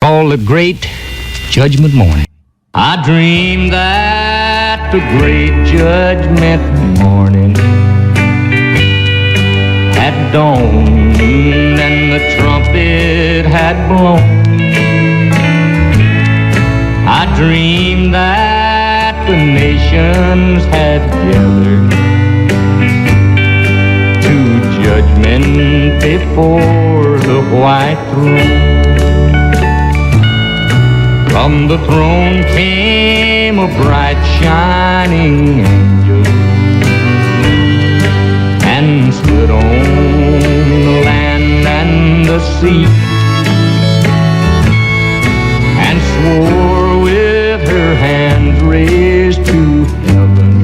called The Great Judgment Morning. I dreamed that the great judgment morning had dawned and the trumpet had blown. I dreamed that the nations had gathered to judgment before the white throne. From the throne came a bright shining angel and stood on the land and the sea and swore with her hands raised to heaven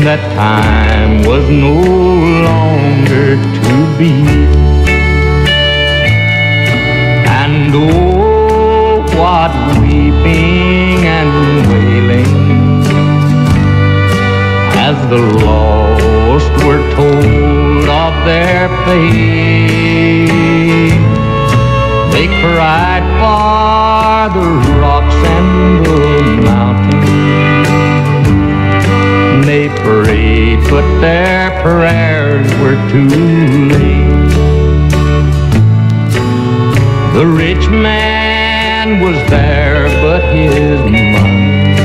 that time was no longer to be. And oh, what weeping and wailing as the lost were told of their fate. They cried for the rocks and the mountains. They prayed, but their prayers were too late. The rich man was there, but his money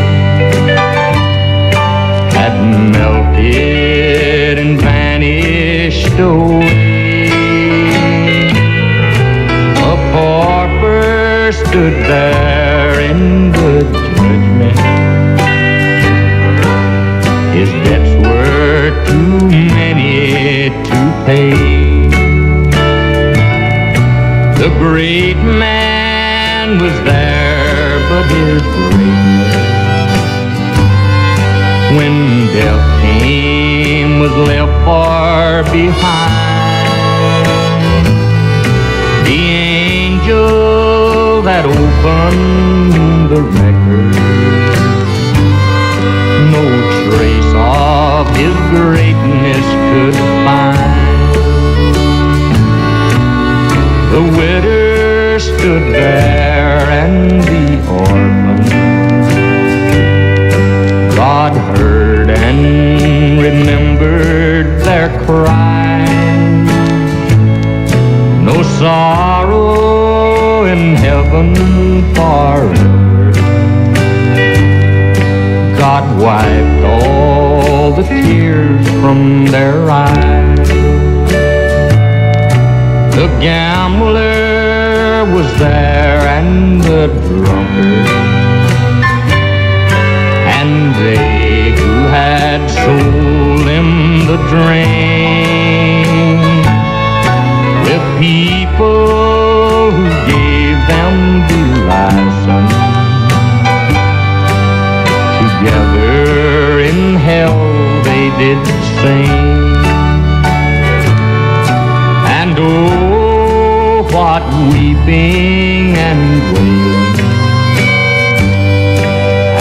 had melted and vanished away. A pauper stood there in the judgment. His debts were too many to pay. The great man was there, but his greatness, when death came, was left far behind. The angel that opened the record, no trace of his greatness could find. The widow stood there and the orphan. God heard and remembered their cry. No sorrow in heaven forever. God wiped all the tears from their eyes. The gambler was there and the drunkard, and they who had sold him the drink, the people who gave them the license, together in hell they did sing. And oh, what weeping and wailing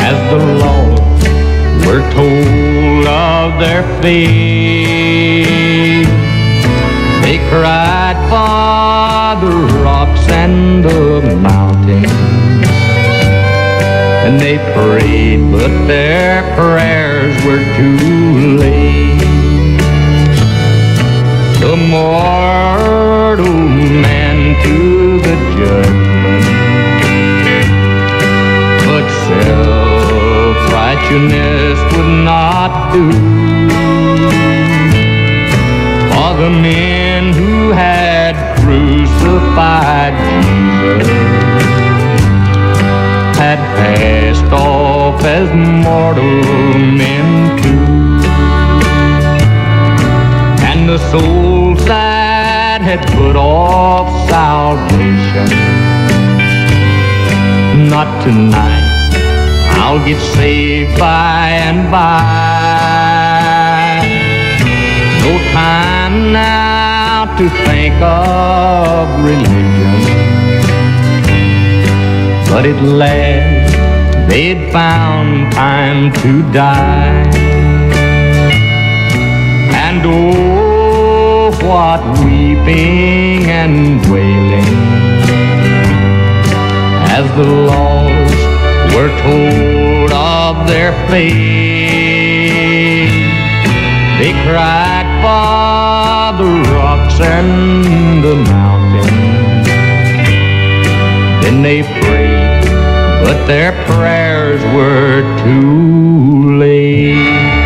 as the lost were told of their fate. They cried for the rocks and the mountains, and they prayed, but their prayers were too late. The mortal man to the judgment, but self-righteousness would not do. For the men who had crucified Jesus had passed off as mortal men too. And the souls that had put off salvation, not tonight, I'll get saved by and by. No time now to think of religion, but at last they'd found time to die. And oh, what weeping and wailing the lost were told of their fate. They cried for the rocks and the mountains. Then they prayed, but their prayers were too late.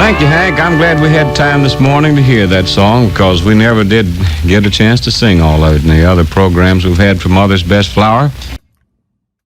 Thank you, Hank. I'm glad we had time this morning to hear that song because we never did get a chance to sing all of it in the other programs we've had for Mother's Best Flower.